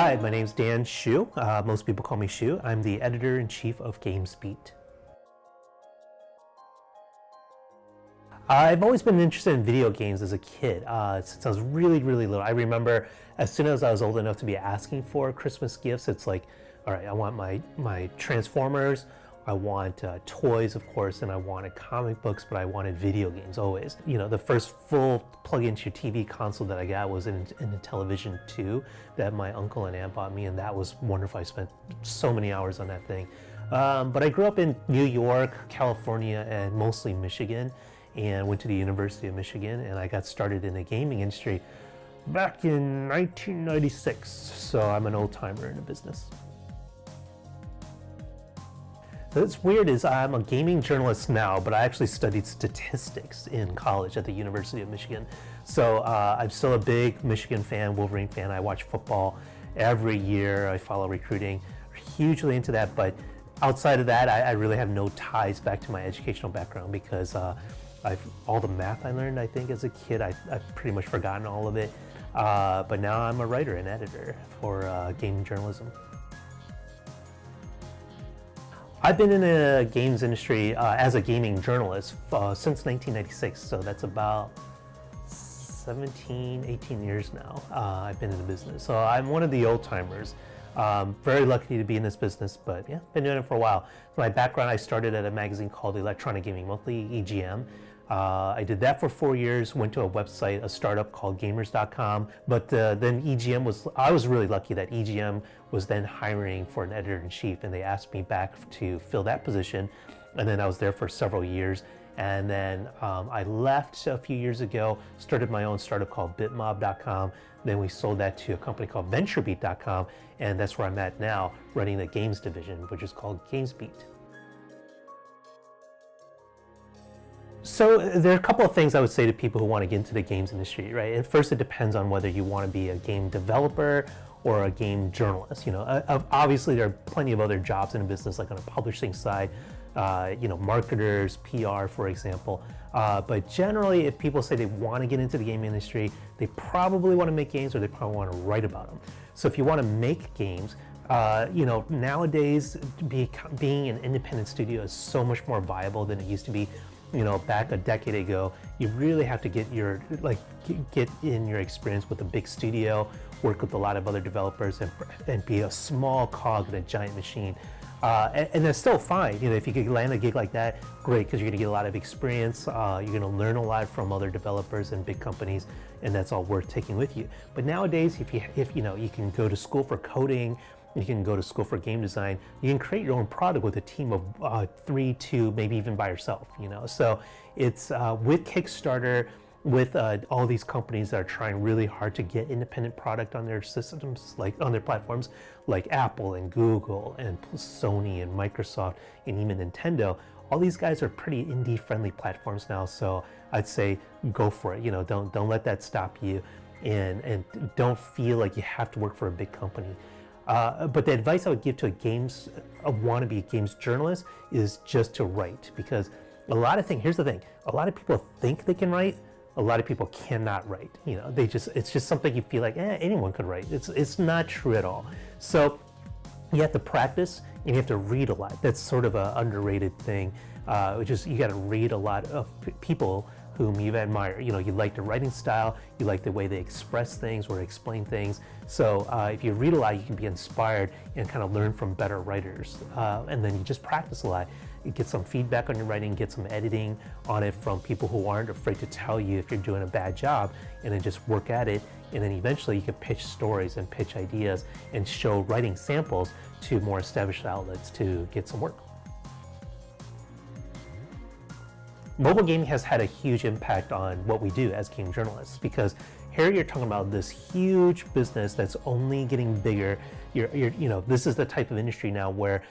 Hi, my name's Dan Hsu. Most people call me Hsu. I'm the editor-in-chief of GamesBeat. I've always been interested in video games as a kid, since I was really little. I remember as soon as I was old enough to be asking for Christmas gifts, it's like, all right, I want my Transformers, I want toys, of course, and I wanted comic books, but I wanted video games always. You know, the first full plug into your TV console that I got was in the Television 2 that my uncle and aunt bought me, and that was wonderful. I spent so many hours on that thing. But I grew up in New York, California, and mostly Michigan, and went to the University of Michigan, and I got started in the gaming industry back in 1996, so I'm an old timer in the business. What's weird is I'm a gaming journalist now, but I actually studied statistics in college at the University of Michigan. So I'm still a big Michigan fan, Wolverine fan. I watch football every year. I follow recruiting, hugely into that. But outside of that, I really have no ties back to my educational background because all the math I learned, I think, as a kid, I've pretty much forgotten all of it. But now I'm a writer and editor for gaming journalism. I've been in the games industry as a gaming journalist since 1996, so that's about 17, 18 years now I've been in the business. So I'm one of the old timers. Very lucky to be in this business, but yeah, been doing it for a while. My background, I started at a magazine called Electronic Gaming Monthly, EGM. I did that for 4 years, went to a website, a startup called gamers.com, but then EGM I was really lucky that EGM was then hiring for an editor-in-chief, and they asked me back to fill that position, and then I was there for several years, and then I left a few years ago, started my own startup called bitmob.com, then we sold that to a company called venturebeat.com, and that's where I'm at now, running the games division, which is called GamesBeat. So there are a couple of things I would say to people who want to get into the games industry, right? And first, it depends on whether you want to be a game developer or a game journalist. You know, obviously there are plenty of other jobs in the business, like on a publishing side, you know, marketers, PR, for example. But generally, if people say they want to get into the game industry, they probably want to make games or they probably want to write about them. So if you want to make games, you know, nowadays being an independent studio is so much more viable than it used to be. You know, back a decade ago, you really have to get in your experience with a big studio, work with a lot of other developers, and be a small cog in a giant machine. And that's still fine. You know, if you could land a gig like that, great, because you're going to get a lot of experience. You're going to learn a lot from other developers and big companies, and that's all worth taking with you. But nowadays, if you know, you can go to school for coding. You can go to school for game design. You can create your own product with a team of 3, 2, maybe even by yourself. You know, so it's with Kickstarter, with all these companies that are trying really hard to get independent product on their systems, like on their platforms, like Apple and Google and Sony and Microsoft and even Nintendo. All these guys are pretty indie-friendly platforms now. So I'd say go for it. You know, don't let that stop you, and don't feel like you have to work for a big company. But the advice I would give to a wannabe games journalist is just to write, because here's the thing, a lot of people think they can write, a lot of people cannot write. You know, it's just something you feel like, anyone could write. It's not true at all. So you have to practice and you have to read a lot. That's sort of an underrated thing, which is you got to read a lot of people whom you admire. You know, you like the writing style, you like the way they express things or explain things. So if you read a lot, you can be inspired and kind of learn from better writers. And then you just practice a lot. You get some feedback on your writing, get some editing on it from people who aren't afraid to tell you if you're doing a bad job, and then just work at it. And then eventually you can pitch stories and pitch ideas and show writing samples to more established outlets to get some work. Mobile gaming has had a huge impact on what we do as game journalists, because here you're talking about this huge business that's only getting bigger. You know, this is the type of industry now where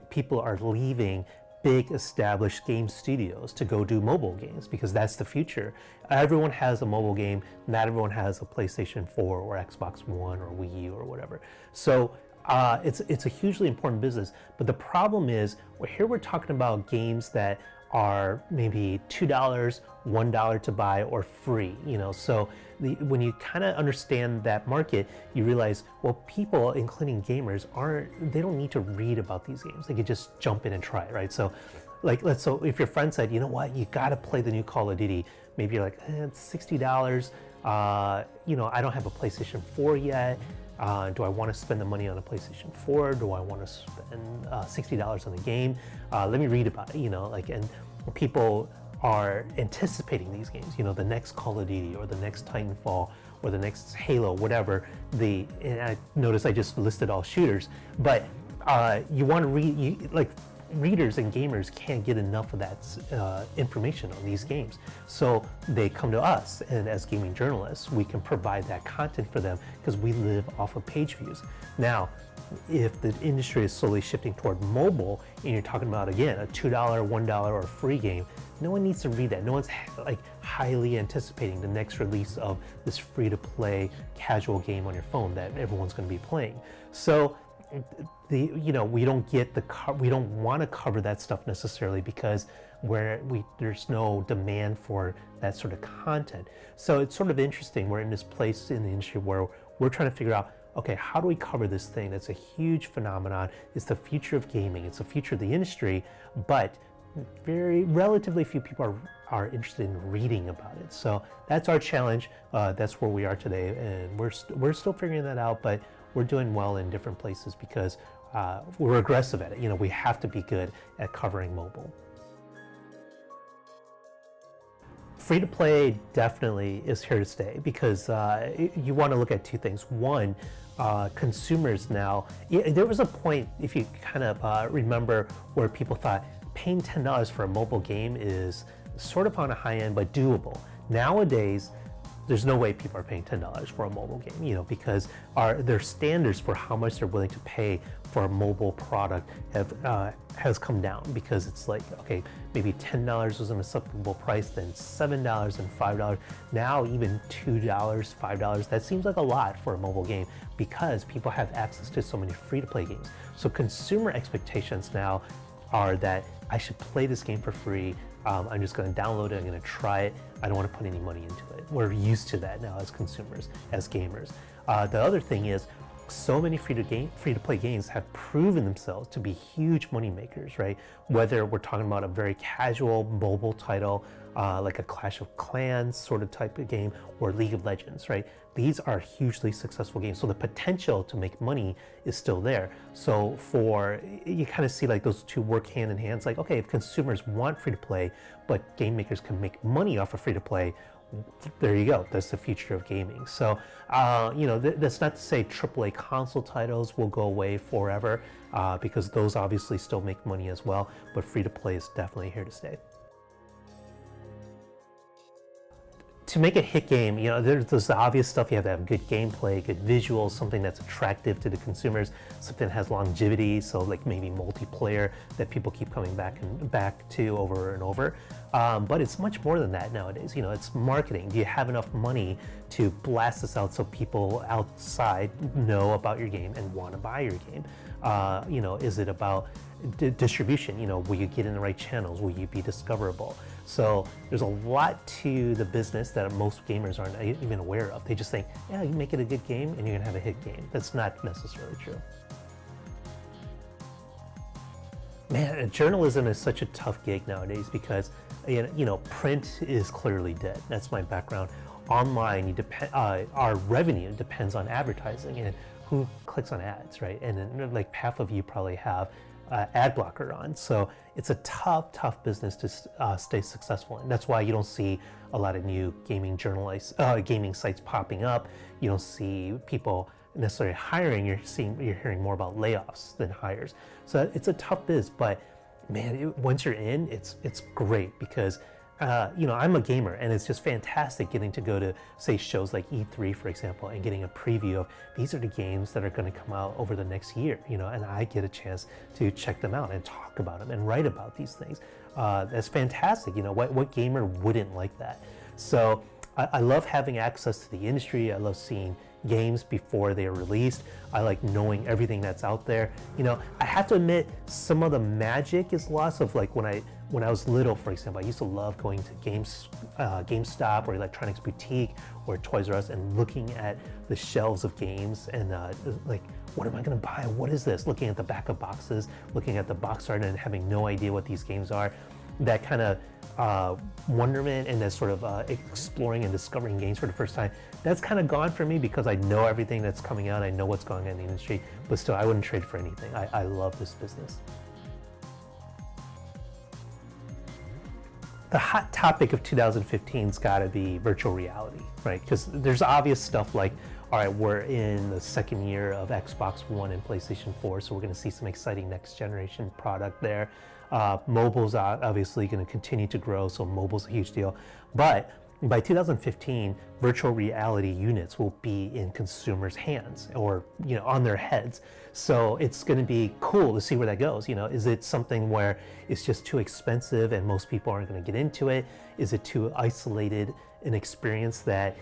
people are leaving big established game studios to go do mobile games, because that's the future. Everyone has a mobile game. Not everyone has a PlayStation 4 or Xbox One or Wii U or whatever. So it's a hugely important business. But the problem is, here we're talking about games that are maybe $2, $1 to buy, or free. So when you kind of understand that market, you realize, well, people, including gamers, they don't need to read about these games. They could just jump in and try it, right? So so if your friend said, you know what, you got to play the new Call of Duty, maybe you're like, it's $60. I don't have a PlayStation 4 yet. Do I want to spend the money on a PlayStation 4? Do I want to spend $60 on the game? Let me read about it, and people are anticipating these games, the next Call of Duty or the next Titanfall or the next Halo, whatever. And I notice I just listed all shooters, but you want to read, readers and gamers can't get enough of that information on these games. So they come to us, and as gaming journalists, we can provide that content for them because we live off of page views. Now, if the industry is slowly shifting toward mobile, and you're talking about, again, a $2, $1, or a free game, no one needs to read that. No one's highly anticipating the next release of this free-to-play casual game on your phone that everyone's going to be playing. So we don't want to cover that stuff necessarily because there's no demand for that sort of content. So it's sort of interesting. We're in this place in the industry where we're trying to figure out, okay, how do we cover this thing? That's a huge phenomenon. It's the future of gaming. It's the future of the industry, but relatively few people are interested in reading about it. So that's our challenge. That's where we are today, and we're still figuring that out, but we're doing well in different places because we're aggressive at it. We have to be good at covering mobile. Free-to-play definitely is here to stay because you want to look at two things. One, consumers now, there was a point, if you kind of remember, where people thought paying $10 for a mobile game is sort of on a high end but doable. Nowadays, there's no way people are paying $10 for a mobile game, because their standards for how much they're willing to pay for a mobile product has come down, because it's like, okay, maybe $10 was an acceptable price, then $7 and $5. Now even $2, $5, that seems like a lot for a mobile game because people have access to so many free-to-play games. So consumer expectations now are that I should play this game for free. I'm just going to download it, I'm going to try it, I don't want to put any money into it. We're used to that now as consumers, as gamers. The other thing is, so many free-to-play games have proven themselves to be huge money makers, right? Whether we're talking about a very casual mobile title, like a Clash of Clans sort of type of game, or League of Legends, right? These are hugely successful games, so the potential to make money is still there. So you kind of see like those two work hand in hand. It's like, okay, if consumers want free-to-play, but game makers can make money off of free-to-play, there you go. That's the future of gaming. So, that's not to say AAA console titles will go away forever, because those obviously still make money as well, but free-to-play is definitely here to stay. To make a hit game, there's this obvious stuff. You have to have good gameplay, good visuals, something that's attractive to the consumers, something that has longevity, so like maybe multiplayer that people keep coming back to over and over. But it's much more than that nowadays. It's marketing. Do you have enough money to blast this out so people outside know about your game and want to buy your game? Is it about distribution? Will you get in the right channels? Will you be discoverable? So there's a lot to the business that most gamers aren't even aware of. They just think, yeah, you make it a good game and you're gonna have a hit game. That's not necessarily true. Man, journalism is such a tough gig nowadays because, print is clearly dead. That's my background. Online, our revenue depends on advertising and who clicks on ads, right? And then like half of you probably have ad blocker on. So it's a tough business to stay successful in. That's why you don't see a lot of new gaming sites popping up. You don't see people necessarily hiring. You're hearing more about layoffs than hires. So it's a tough biz, but man, once you're in, it's great because I'm a gamer, and it's just fantastic getting to go to, say, shows like E3, for example, and getting a preview of these are the games that are going to come out over the next year, and I get a chance to check them out and talk about them and write about these things. That's fantastic. What gamer wouldn't like that? So I love having access to the industry. I love seeing games before they are released. I like knowing everything that's out there. I have to admit, some of the magic is lost of like when when I was little, for example, I used to love going to GameStop or Electronics Boutique or Toys R Us and looking at the shelves of games and like, what am I going to buy? What is this? Looking at the back of boxes, looking at the box art and having no idea what these games are. That kind of wonderment and that sort of exploring and discovering games for the first time, that's kind of gone for me because I know everything that's coming out. I know what's going on in the industry, but still, I wouldn't trade for anything. I love this business. The hot topic of 2015's got to be virtual reality, right? Because there's obvious stuff like, all right, we're in the second year of Xbox One and PlayStation 4, so we're going to see some exciting next generation product there. Mobile's obviously going to continue to grow, so mobile's a huge deal. But by 2015, virtual reality units will be in consumers' hands or on their heads. So it's going to be cool to see where that goes. Is it something where it's just too expensive and most people aren't going to get into it? Is it too isolated an experience that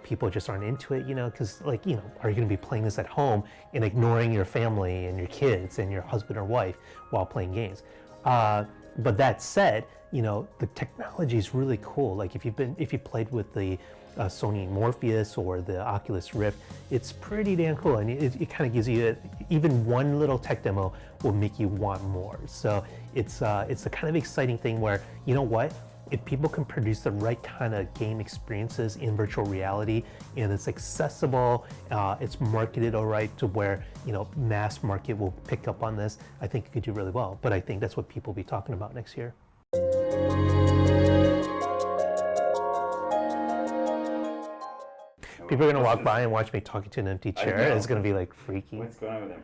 people just aren't into it? Because are you going to be playing this at home and ignoring your family and your kids and your husband or wife while playing games? But that said, the technology is really cool. Like if you played with the Sony Morpheus or the Oculus Rift, it's pretty damn cool, and it kind of gives you even one little tech demo will make you want more. So it's a kind of exciting thing where if people can produce the right kind of game experiences in virtual reality and it's accessible, it's marketed all right to where mass market will pick up on this, I think it could do really well. But I think that's what people will be talking about next year. People are going to walk by and watch me talking to an empty chair. It's going to be like freaky. What's going on with him?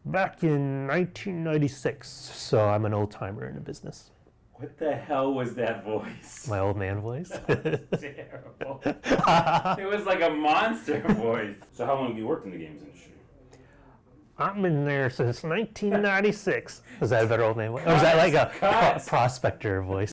Back in 1996, so I'm an old timer in the business. What the hell was that voice? My old man voice? Terrible. It was like a monster voice. So how long have you worked in the games industry? I've been there since 1996. Was that a better old man voice? Or was that like a prospector voice?